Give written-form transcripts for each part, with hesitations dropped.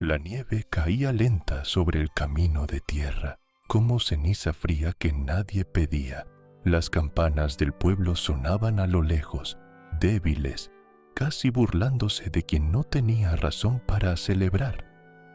La nieve caía lenta sobre el camino de tierra, como ceniza fría que nadie pedía. Las campanas del pueblo sonaban a lo lejos, débiles, casi burlándose de quien no tenía razón para celebrar.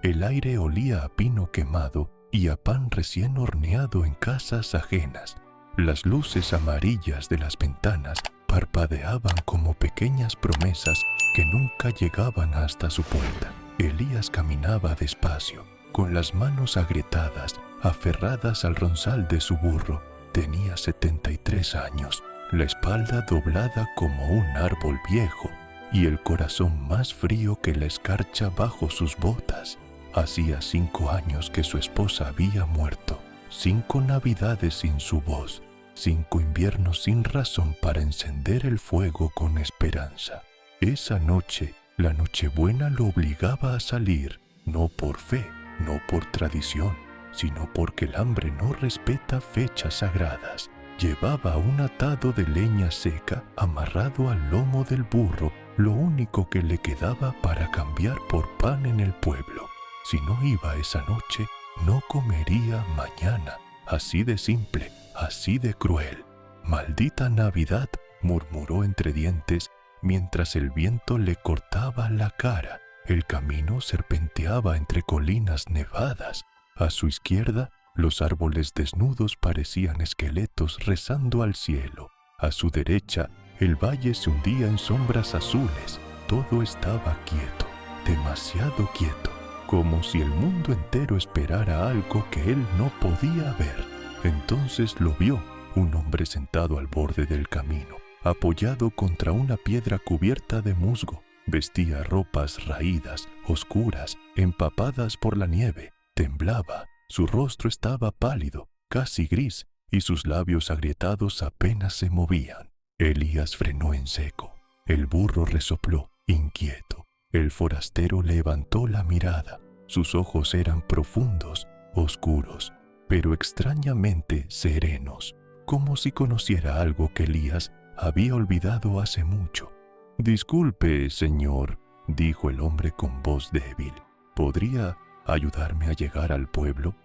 El aire olía a pino quemado y a pan recién horneado en casas ajenas. Las luces amarillas de las ventanas parpadeaban como pequeñas promesas que nunca llegaban hasta su puerta. Elías caminaba despacio, con las manos agrietadas, aferradas al ronzal de su burro. Tenía 73 años, la espalda doblada como un árbol viejo y el corazón más frío que la escarcha bajo sus botas. Hacía 5 años que su esposa había muerto, 5 navidades sin su voz, 5 inviernos sin razón para encender el fuego con esperanza. Esa noche, la Nochebuena lo obligaba a salir, no por fe, no por tradición, sino porque el hambre no respeta fechas sagradas. Llevaba un atado de leña seca amarrado al lomo del burro, lo único que le quedaba para cambiar por pan en el pueblo. Si no iba esa noche, no comería mañana. Así de simple, así de cruel. «Maldita Navidad», murmuró entre dientes, mientras el viento le cortaba la cara. El camino serpenteaba entre colinas nevadas. A su izquierda, los árboles desnudos parecían esqueletos rezando al cielo. A su derecha, el valle se hundía en sombras azules. Todo estaba quieto, demasiado quieto, como si el mundo entero esperara algo que él no podía ver. Entonces lo vio, un hombre sentado al borde del camino, apoyado contra una piedra cubierta de musgo. Vestía ropas raídas, oscuras, empapadas por la nieve. Temblaba, su rostro estaba pálido, casi gris, y sus labios agrietados apenas se movían. Elías frenó en seco. El burro resopló, inquieto. El forastero levantó la mirada. Sus ojos eran profundos, oscuros, pero extrañamente serenos, como si conociera algo que Elías había olvidado hace mucho. «Disculpe, señor», dijo el hombre con voz débil. «¿Podría ayudarme a llegar al pueblo?»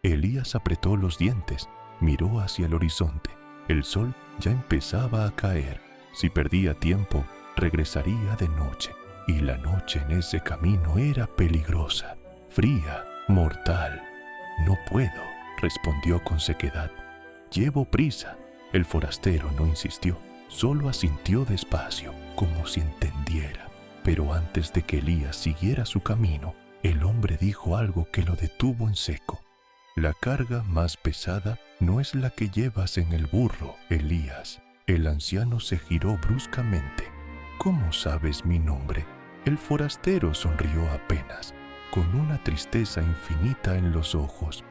Elías apretó los dientes, miró hacia el horizonte. El sol ya empezaba a caer. Si perdía tiempo, regresaría de noche. Y la noche en ese camino era peligrosa, fría, mortal. «No puedo», respondió con sequedad. «Llevo prisa». El forastero no insistió, solo asintió despacio, como si entendiera. Pero antes de que Elías siguiera su camino, el hombre dijo algo que lo detuvo en seco. «La carga más pesada no es la que llevas en el burro, Elías». El anciano se giró bruscamente. «¿Cómo sabes mi nombre?» El forastero sonrió apenas, con una tristeza infinita en los ojos.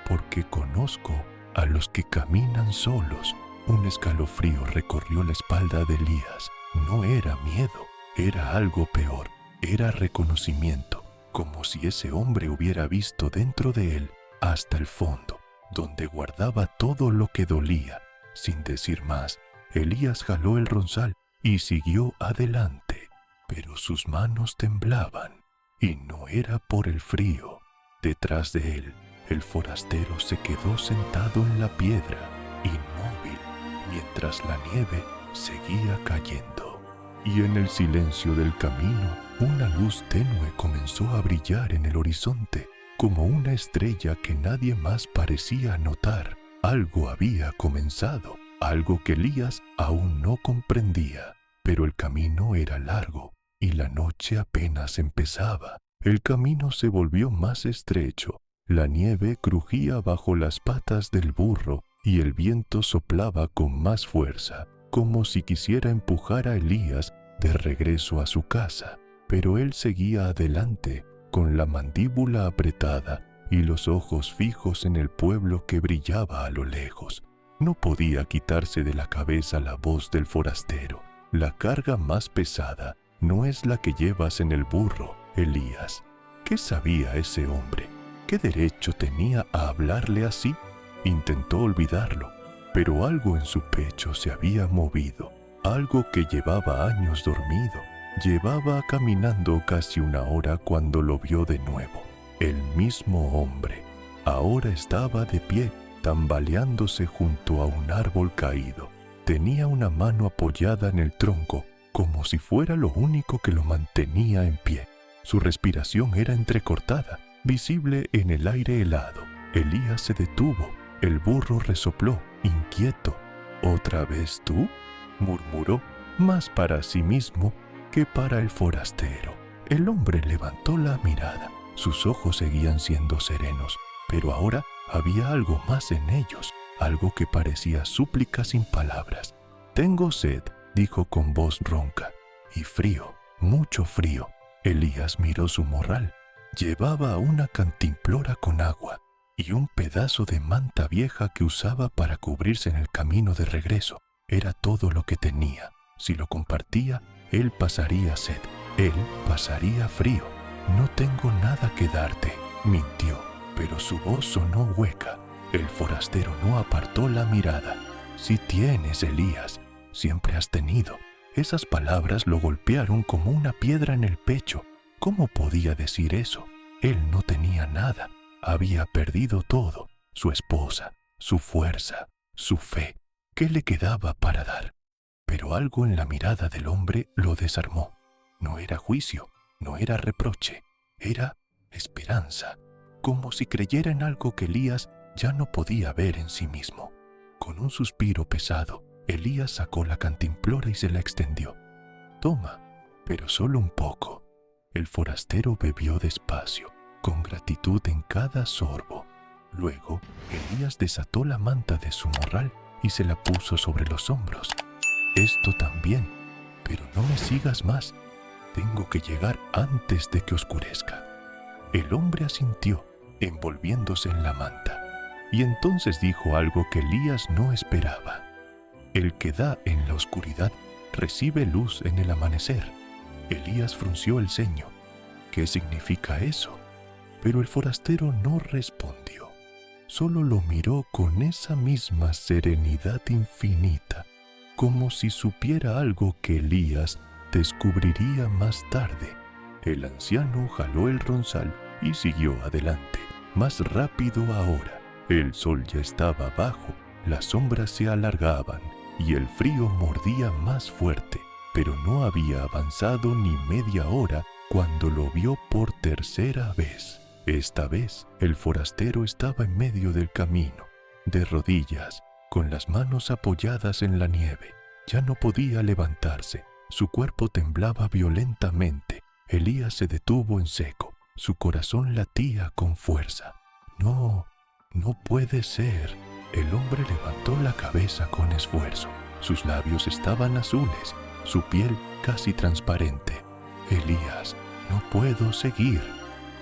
«Porque conozco a los que caminan solos». Un escalofrío recorrió la espalda de Elías. No era miedo, era algo peor, era reconocimiento, como si ese hombre hubiera visto dentro de él hasta el fondo, donde guardaba todo lo que dolía. Sin decir más, Elías jaló el ronzal y siguió adelante, pero sus manos temblaban, y no era por el frío. Detrás de él, el forastero se quedó sentado en la piedra, inmóvil, mientras la nieve seguía cayendo. Y en el silencio del camino, una luz tenue comenzó a brillar en el horizonte, como una estrella que nadie más parecía notar. Algo había comenzado, algo que Elías aún no comprendía. Pero el camino era largo, y la noche apenas empezaba. El camino se volvió más estrecho. La nieve crujía bajo las patas del burro, y el viento soplaba con más fuerza, como si quisiera empujar a Elías de regreso a su casa. Pero él seguía adelante, con la mandíbula apretada y los ojos fijos en el pueblo que brillaba a lo lejos. No podía quitarse de la cabeza la voz del forastero. «La carga más pesada no es la que llevas en el burro, Elías». ¿Qué sabía ese hombre? ¿Qué derecho tenía a hablarle así? Intentó olvidarlo, pero algo en su pecho se había movido, algo que llevaba años dormido. Llevaba caminando casi una hora cuando lo vio de nuevo. El mismo hombre ahora estaba de pie, tambaleándose junto a un árbol caído. Tenía una mano apoyada en el tronco, como si fuera lo único que lo mantenía en pie. Su respiración era entrecortada, visible en el aire helado. Elías se detuvo. El burro resopló, inquieto. «¿Otra vez tú?», murmuró, más para sí mismo que para el forastero. El hombre levantó la mirada. Sus ojos seguían siendo serenos, pero ahora había algo más en ellos, algo que parecía súplica sin palabras. «Tengo sed», dijo con voz ronca, «y frío, mucho frío». Elías miró su morral. Llevaba una cantimplora con agua y un pedazo de manta vieja que usaba para cubrirse en el camino de regreso. Era todo lo que tenía. Si lo compartía, él pasaría sed, él pasaría frío. «No tengo nada que darte», mintió, pero su voz sonó hueca. El forastero no apartó la mirada. «Sí tienes, Elías, siempre has tenido». Esas palabras lo golpearon como una piedra en el pecho. ¿Cómo podía decir eso? Él no tenía nada. Había perdido todo: su esposa, su fuerza, su fe. ¿Qué le quedaba para dar? Pero algo en la mirada del hombre lo desarmó. No era juicio, no era reproche, era esperanza, como si creyera en algo que Elías ya no podía ver en sí mismo. Con un suspiro pesado, Elías sacó la cantimplora y se la extendió. «Toma, pero solo un poco». El forastero bebió despacio, con gratitud en cada sorbo. Luego, Elías desató la manta de su morral y se la puso sobre los hombros. «Esto también, pero no me sigas más. Tengo que llegar antes de que oscurezca». El hombre asintió, envolviéndose en la manta, y entonces dijo algo que Elías no esperaba. «El que da en la oscuridad recibe luz en el amanecer». Elías frunció el ceño. «¿Qué significa eso?». Pero el forastero no respondió. Solo lo miró con esa misma serenidad infinita, como si supiera algo que Elías descubriría más tarde. El anciano jaló el ronzal y siguió adelante, más rápido ahora. El sol ya estaba bajo, las sombras se alargaban y el frío mordía más fuerte, pero no había avanzado ni media hora cuando lo vio por tercera vez. Esta vez el forastero estaba en medio del camino, de rodillas, con las manos apoyadas en la nieve. Ya no podía levantarse, su cuerpo temblaba violentamente. Elías se detuvo en seco, su corazón latía con fuerza. «No, no puede ser». El hombre levantó la cabeza con esfuerzo. Sus labios estaban azules, su piel casi transparente. «Elías, no puedo seguir».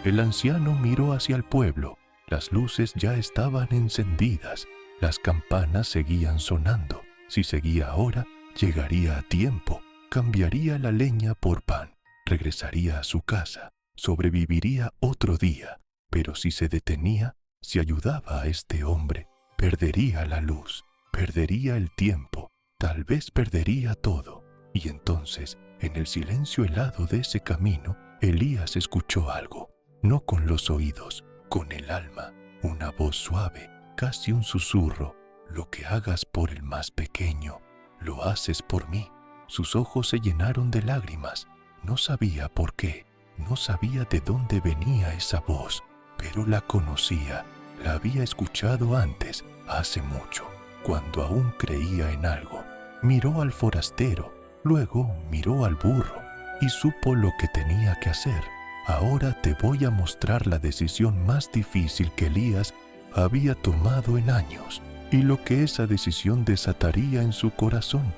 El anciano miró hacia el pueblo. Las luces ya estaban encendidas. Las campanas seguían sonando. Si seguía ahora, llegaría a tiempo. Cambiaría la leña por pan. Regresaría a su casa. Sobreviviría otro día. Pero si se detenía, si ayudaba a este hombre, perdería la luz, perdería el tiempo, tal vez perdería todo. Y entonces, en el silencio helado de ese camino, Elías escuchó algo. No con los oídos, con el alma, una voz suave, casi un susurro. «Lo que hagas por el más pequeño, lo haces por mí». Sus ojos se llenaron de lágrimas. No sabía por qué, no sabía de dónde venía esa voz, pero la conocía, la había escuchado antes, hace mucho, cuando aún creía en algo. Miró al forastero, luego miró al burro y supo lo que tenía que hacer. «Ahora te voy a mostrar la decisión más difícil que Elías había tomado en años y lo que esa decisión desataría en su corazón».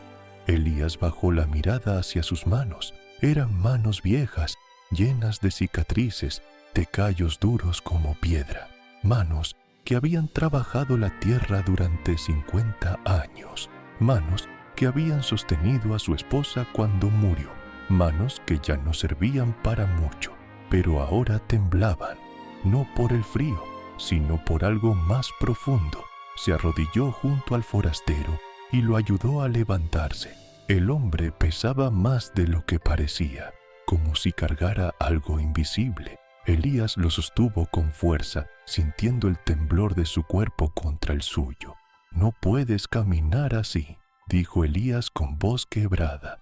Elías bajó la mirada hacia sus manos. Eran manos viejas, llenas de cicatrices, de callos duros como piedra. Manos que habían trabajado la tierra durante 50 años. Manos que habían sostenido a su esposa cuando murió. Manos que ya no servían para mucho, pero ahora temblaban, no por el frío, sino por algo más profundo. Se arrodilló junto al forastero y lo ayudó a levantarse. El hombre pesaba más de lo que parecía, como si cargara algo invisible. Elías lo sostuvo con fuerza, sintiendo el temblor de su cuerpo contra el suyo. «No puedes caminar así», dijo Elías con voz quebrada.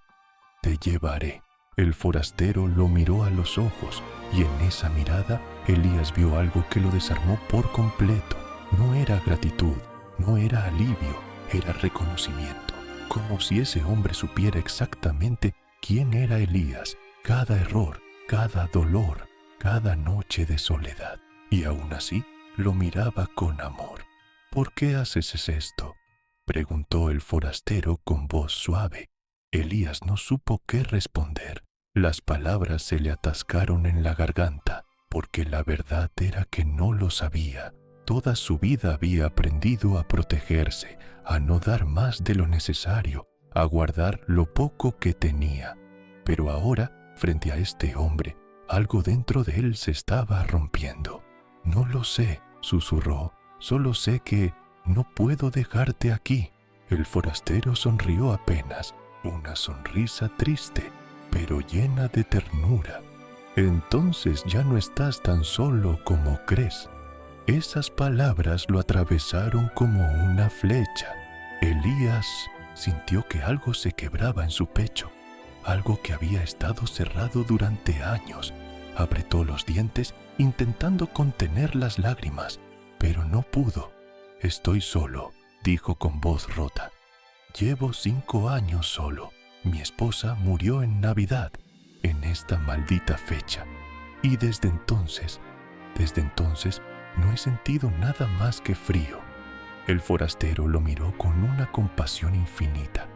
«Te llevaré». El forastero lo miró a los ojos, y en esa mirada Elías vio algo que lo desarmó por completo. No era gratitud, no era alivio, era reconocimiento. Como si ese hombre supiera exactamente quién era Elías, cada error, cada dolor, cada noche de soledad. Y aún así lo miraba con amor. «¿Por qué haces esto?», preguntó el forastero con voz suave. Elías no supo qué responder. Las palabras se le atascaron en la garganta, porque la verdad era que no lo sabía. Toda su vida había aprendido a protegerse, a no dar más de lo necesario, a guardar lo poco que tenía. Pero ahora, frente a este hombre, algo dentro de él se estaba rompiendo. «No lo sé», susurró, «solo sé que no puedo dejarte aquí». El forastero sonrió apenas, una sonrisa triste, pero llena de ternura. «Entonces ya no estás tan solo como crees». Esas palabras lo atravesaron como una flecha. Elías sintió que algo se quebraba en su pecho, algo que había estado cerrado durante años. Apretó los dientes intentando contener las lágrimas, pero no pudo. «Estoy solo», dijo con voz rota. «Llevo 5 años solo. Mi esposa murió en Navidad, en esta maldita fecha. Y desde entonces no he sentido nada más que frío». El forastero lo miró con una compasión infinita.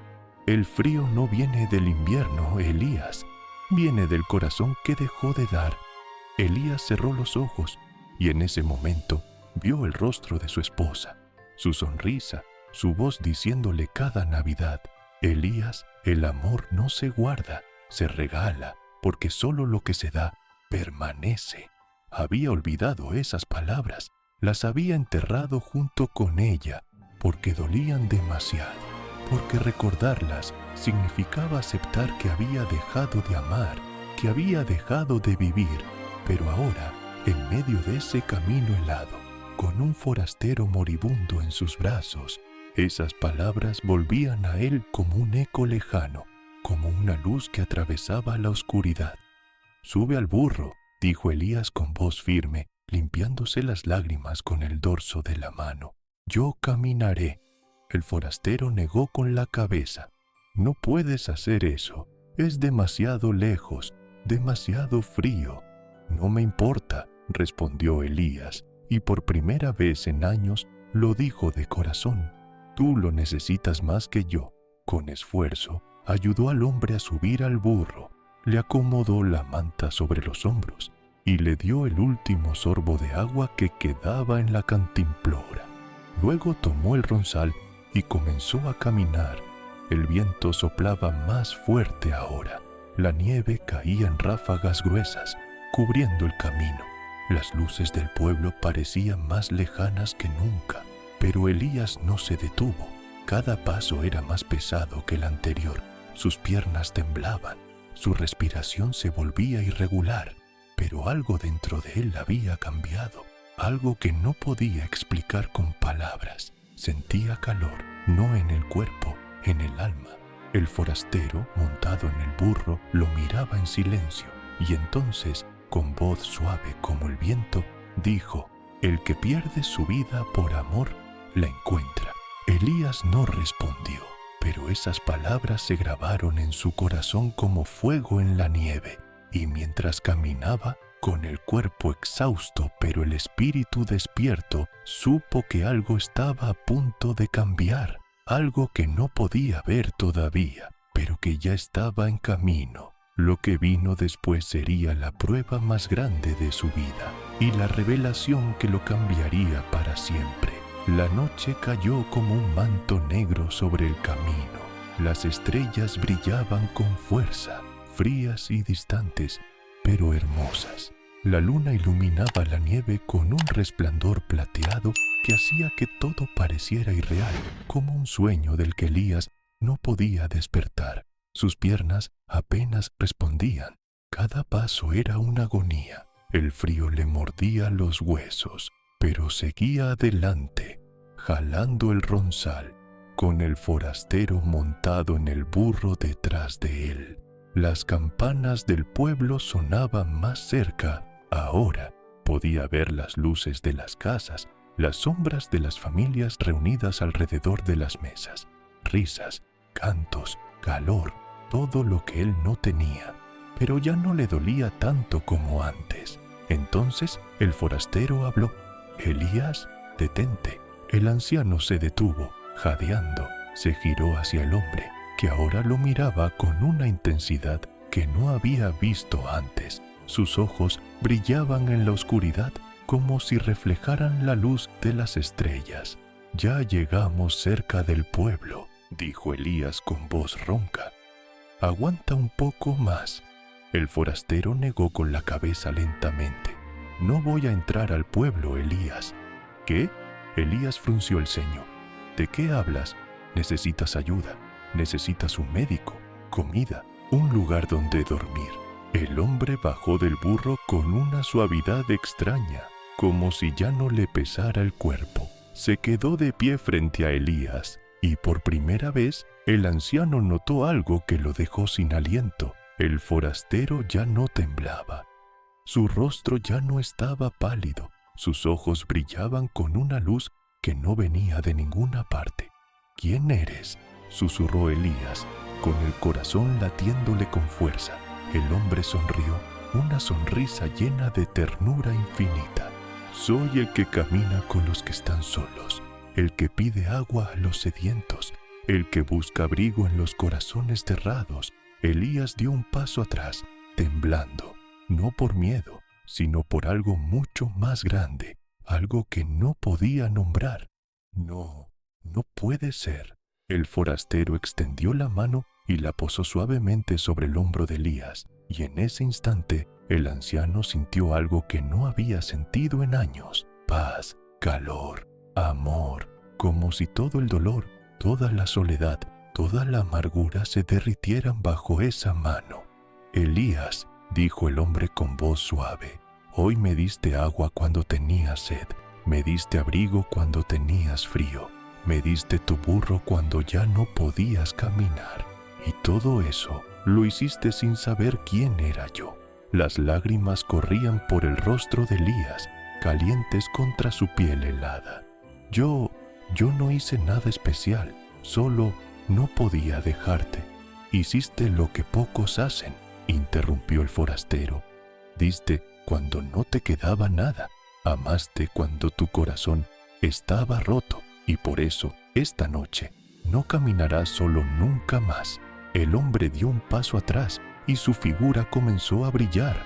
«El frío no viene del invierno, Elías. Viene del corazón que dejó de dar». Elías cerró los ojos y en ese momento vio el rostro de su esposa, su sonrisa, su voz diciéndole cada Navidad: «Elías, el amor no se guarda, se regala, porque solo lo que se da permanece». Había olvidado esas palabras, las había enterrado junto con ella, porque dolían demasiado, porque recordarlas significaba aceptar que había dejado de amar, que había dejado de vivir. Pero ahora, en medio de ese camino helado, con un forastero moribundo en sus brazos, esas palabras volvían a él como un eco lejano, como una luz que atravesaba la oscuridad. «Sube al burro», dijo Elías con voz firme, limpiándose las lágrimas con el dorso de la mano. «Yo caminaré». El forastero negó con la cabeza. «No puedes hacer eso. Es demasiado lejos, demasiado frío». «No me importa», respondió Elías, y por primera vez en años lo dijo de corazón. «Tú lo necesitas más que yo». Con esfuerzo, ayudó al hombre a subir al burro, le acomodó la manta sobre los hombros y le dio el último sorbo de agua que quedaba en la cantimplora. Luego tomó el ronzal y comenzó a caminar. El viento soplaba más fuerte ahora. La nieve caía en ráfagas gruesas, cubriendo el camino. Las luces del pueblo parecían más lejanas que nunca, pero Elías no se detuvo. Cada paso era más pesado que el anterior. Sus piernas temblaban, su respiración se volvía irregular, pero algo dentro de él había cambiado, algo que no podía explicar con palabras. Sentía calor, no en el cuerpo, en el alma. El forastero, montado en el burro, lo miraba en silencio, y entonces, con voz suave como el viento, dijo: «El que pierde su vida por amor, la encuentra». Elías no respondió, pero esas palabras se grabaron en su corazón como fuego en la nieve, y mientras caminaba, con el cuerpo exhausto pero el espíritu despierto, supo que algo estaba a punto de cambiar, algo que no podía ver todavía, pero que ya estaba en camino. Lo que vino después sería la prueba más grande de su vida y la revelación que lo cambiaría para siempre. La noche cayó como un manto negro sobre el camino. Las estrellas brillaban con fuerza, frías y distantes, pero hermosas. La luna iluminaba la nieve con un resplandor plateado que hacía que todo pareciera irreal, como un sueño del que Elías no podía despertar. Sus piernas apenas respondían. Cada paso era una agonía. El frío le mordía los huesos, pero seguía adelante, jalando el ronzal, con el forastero montado en el burro detrás de él. Las campanas del pueblo sonaban más cerca. Ahora podía ver las luces de las casas, las sombras de las familias reunidas alrededor de las mesas, risas, cantos, calor, todo lo que él no tenía, pero ya no le dolía tanto como antes. Entonces el forastero habló. «Elías, detente». El anciano se detuvo, jadeando, se giró hacia el hombre, que ahora lo miraba con una intensidad que no había visto antes. Sus ojos brillaban en la oscuridad como si reflejaran la luz de las estrellas. «Ya llegamos cerca del pueblo», dijo Elías con voz ronca. «Aguanta un poco más». El forastero negó con la cabeza lentamente. «No voy a entrar al pueblo, Elías». «¿Qué?». Elías frunció el ceño. «¿De qué hablas? Necesitas ayuda, necesitas un médico, comida, un lugar donde dormir». El hombre bajó del burro con una suavidad extraña, como si ya no le pesara el cuerpo. Se quedó de pie frente a Elías, y por primera vez el anciano notó algo que lo dejó sin aliento. El forastero ya no temblaba. Su rostro ya no estaba pálido. Sus ojos brillaban con una luz que no venía de ninguna parte. «¿Quién eres?», susurró Elías, con el corazón latiéndole con fuerza. El hombre sonrió, una sonrisa llena de ternura infinita. «Soy el que camina con los que están solos, el que pide agua a los sedientos, el que busca abrigo en los corazones cerrados». Elías dio un paso atrás, temblando, no por miedo, sino por algo mucho más grande, algo que no podía nombrar. «No, no puede ser». El forastero extendió la mano y la posó suavemente sobre el hombro de Elías, y en ese instante el anciano sintió algo que no había sentido en años: paz, calor, amor, como si todo el dolor, toda la soledad, toda la amargura se derritieran bajo esa mano. «Elías», dijo el hombre con voz suave, «hoy me diste agua cuando tenías sed, me diste abrigo cuando tenías frío, me diste tu burro cuando ya no podías caminar. Y todo eso lo hiciste sin saber quién era yo». Las lágrimas corrían por el rostro de Elías, calientes contra su piel helada. Yo no hice nada especial, solo no podía dejarte». «Hiciste lo que pocos hacen», interrumpió el forastero. «Diste cuando no te quedaba nada, amaste cuando tu corazón estaba roto, y por eso, esta noche, no caminarás solo nunca más». El hombre dio un paso atrás y su figura comenzó a brillar,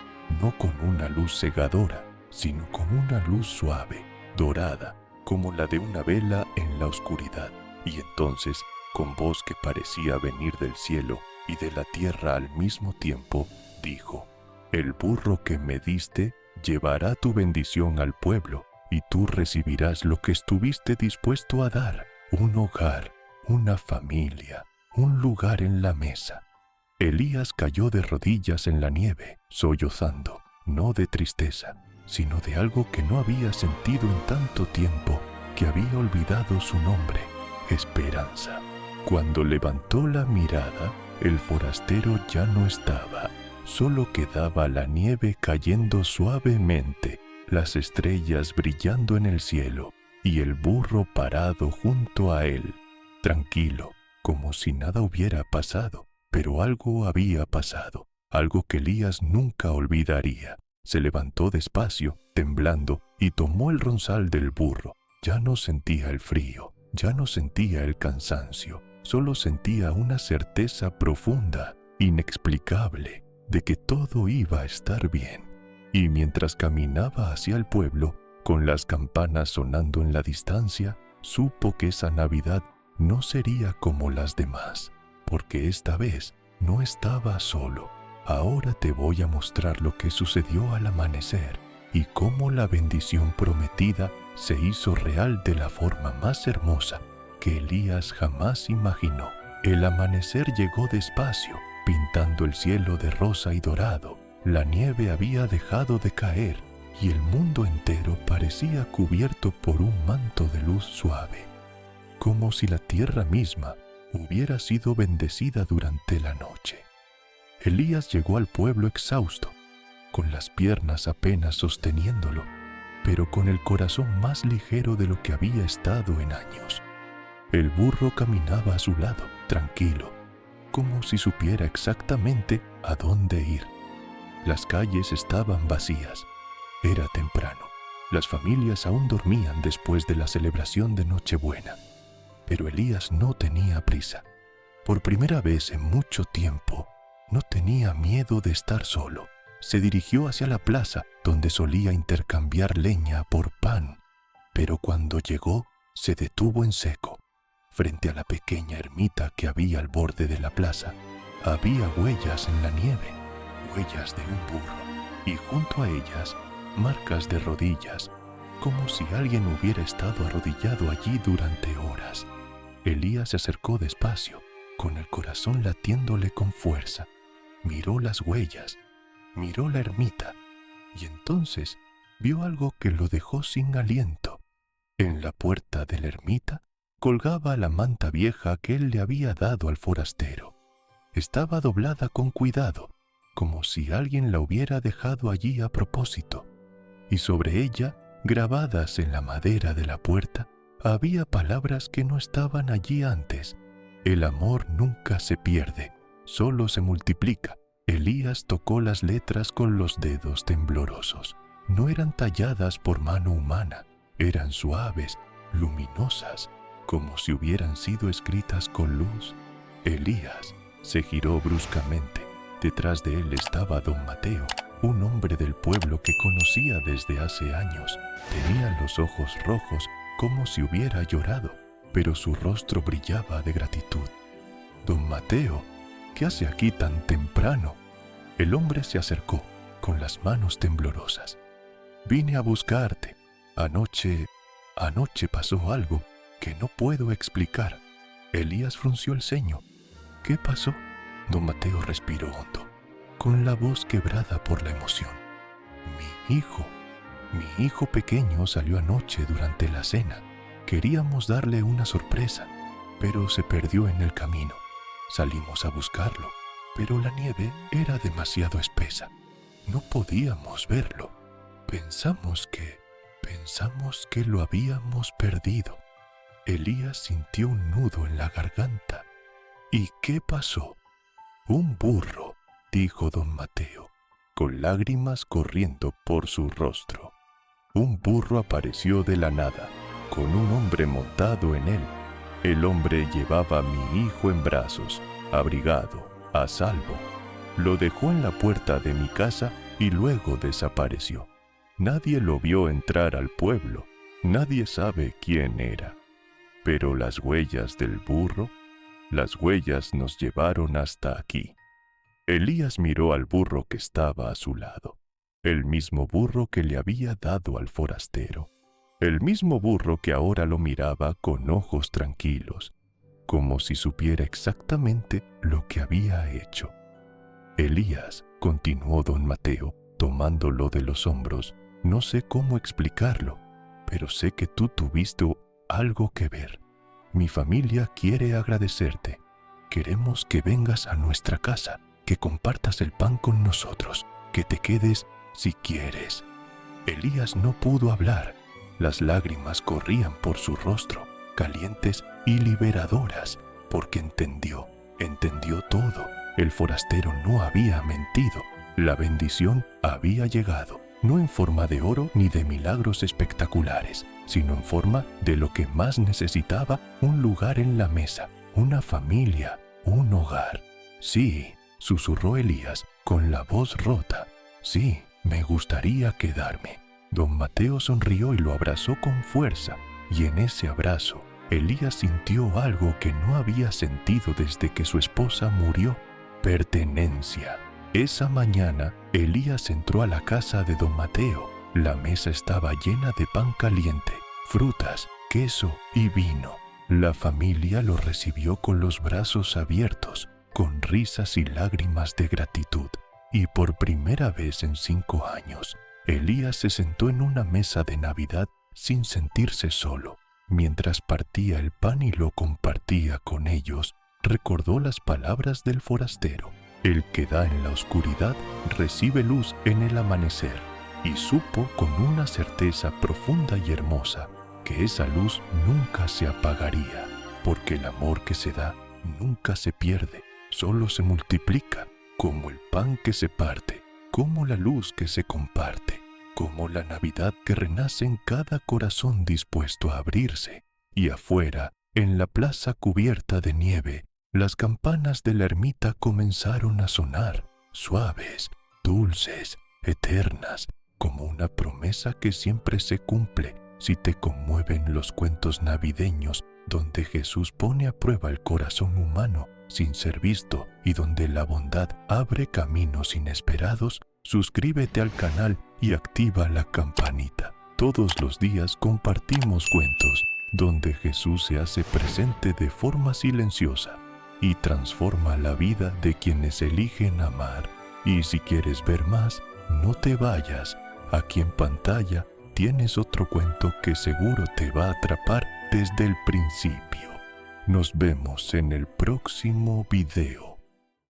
no con una luz cegadora, sino con una luz suave, dorada, como la de una vela en la oscuridad. Y entonces, con voz que parecía venir del cielo y de la tierra al mismo tiempo, dijo: «El burro que me diste llevará tu bendición al pueblo, y tú recibirás lo que estuviste dispuesto a dar, un hogar, una familia, un lugar en la mesa». Elías cayó de rodillas en la nieve, sollozando, no de tristeza, sino de algo que no había sentido en tanto tiempo, que había olvidado su nombre: esperanza. Cuando levantó la mirada, el forastero ya no estaba. Solo quedaba la nieve cayendo suavemente, las estrellas brillando en el cielo, y el burro parado junto a él, tranquilo, como si nada hubiera pasado. Pero algo había pasado, algo que Elías nunca olvidaría. Se levantó despacio, temblando, y tomó el ronzal del burro. Ya no sentía el frío, ya no sentía el cansancio, solo sentía una certeza profunda, inexplicable, de que todo iba a estar bien. Y mientras caminaba hacia el pueblo, con las campanas sonando en la distancia, supo que esa Navidad no sería como las demás, porque esta vez no estaba solo. Ahora te voy a mostrar lo que sucedió al amanecer y cómo la bendición prometida se hizo real de la forma más hermosa que Elías jamás imaginó. El amanecer llegó despacio, pintando el cielo de rosa y dorado. La nieve había dejado de caer y el mundo entero parecía cubierto por un manto de luz suave, como si la tierra misma hubiera sido bendecida durante la noche. Elías llegó al pueblo exhausto, con las piernas apenas sosteniéndolo, pero con el corazón más ligero de lo que había estado en años. El burro caminaba a su lado, tranquilo, como si supiera exactamente a dónde ir. Las calles estaban vacías. Era temprano. Las familias aún dormían después de la celebración de Nochebuena. Pero Elías no tenía prisa. Por primera vez en mucho tiempo, no tenía miedo de estar solo. Se dirigió hacia la plaza, donde solía intercambiar leña por pan. Pero cuando llegó, se detuvo en seco. Frente a la pequeña ermita que había al borde de la plaza, había huellas en la nieve, huellas de un burro, y junto a ellas, marcas de rodillas, como si alguien hubiera estado arrodillado allí durante horas. Elías se acercó despacio, con el corazón latiéndole con fuerza. Miró las huellas, miró la ermita, y entonces vio algo que lo dejó sin aliento. En la puerta de la ermita colgaba la manta vieja que él le había dado al forastero. Estaba doblada con cuidado, como si alguien la hubiera dejado allí a propósito, y sobre ella, grabadas en la madera de la puerta, había palabras que no estaban allí antes. El amor nunca se pierde, solo se multiplica. Elías tocó las letras con los dedos temblorosos. No eran talladas por mano humana, eran suaves, luminosas, como si hubieran sido escritas con luz. Elías se giró bruscamente. Detrás de él estaba don Mateo, un hombre del pueblo que conocía desde hace años. Tenía los ojos rojos como si hubiera llorado, pero su rostro brillaba de gratitud. «Don Mateo, ¿qué hace aquí tan temprano?». El hombre se acercó, con las manos temblorosas. «Vine a buscarte. Anoche pasó algo que no puedo explicar». Elías frunció el ceño. «¿Qué pasó?». Don Mateo respiró hondo, con la voz quebrada por la emoción. Mi hijo pequeño salió anoche durante la cena. Queríamos darle una sorpresa, pero se perdió en el camino. Salimos a buscarlo, pero la nieve era demasiado espesa. No podíamos verlo. Pensamos que lo habíamos perdido». Elías sintió un nudo en la garganta. «¿Y qué pasó?». «Un burro», dijo don Mateo, con lágrimas corriendo por su rostro. Un burro apareció de la nada, con un hombre montado en él. El hombre llevaba a mi hijo en brazos, abrigado, a salvo. Lo dejó en la puerta de mi casa y luego desapareció. Nadie lo vio entrar al pueblo, nadie sabe quién era. Pero las huellas del burro, las huellas nos llevaron hasta aquí. Elías miró al burro que estaba a su lado, el mismo burro que le había dado al forastero, el mismo burro que ahora lo miraba con ojos tranquilos, como si supiera exactamente lo que había hecho. «Elías», continuó don Mateo, tomándolo de los hombros, «no sé cómo explicarlo, pero sé que tú tuviste algo que ver. Mi familia quiere agradecerte. Queremos que vengas a nuestra casa, que compartas el pan con nosotros, que te quedes si quieres». Elías no pudo hablar. Las lágrimas corrían por su rostro, calientes y liberadoras, porque entendió todo. El forastero no había mentido. La bendición había llegado, no en forma de oro ni de milagros espectaculares, sino en forma de lo que más necesitaba: un lugar en la mesa, una familia, un hogar. «Sí», susurró Elías con la voz rota. «Sí, me gustaría quedarme». Don Mateo sonrió y lo abrazó con fuerza, y en ese abrazo Elías sintió algo que no había sentido desde que su esposa murió: pertenencia. Esa mañana Elías entró a la casa de don Mateo. La mesa estaba llena de pan caliente, frutas, queso y vino. La familia lo recibió con los brazos abiertos, con risas y lágrimas de gratitud. Y por primera vez en 5 años, Elías se sentó en una mesa de Navidad sin sentirse solo. Mientras partía el pan y lo compartía con ellos, recordó las palabras del forastero: el que da en la oscuridad recibe luz en el amanecer. Y supo con una certeza profunda y hermosa que esa luz nunca se apagaría, porque el amor que se da nunca se pierde, solo se multiplica, como el pan que se parte, como la luz que se comparte, como la Navidad que renace en cada corazón dispuesto a abrirse. Y afuera, en la plaza cubierta de nieve, las campanas de la ermita comenzaron a sonar, suaves, dulces, eternas, como una promesa que siempre se cumple si te conmueven los cuentos navideños, donde Jesús pone a prueba el corazón humano sin ser visto y donde la bondad abre caminos inesperados. Suscríbete al canal y activa la campanita. Todos los días compartimos cuentos donde Jesús se hace presente de forma silenciosa y transforma la vida de quienes eligen amar. Y si quieres ver más, no te vayas. Aquí en pantalla tienes otro cuento que seguro te va a atrapar desde el principio. Nos vemos en el próximo video.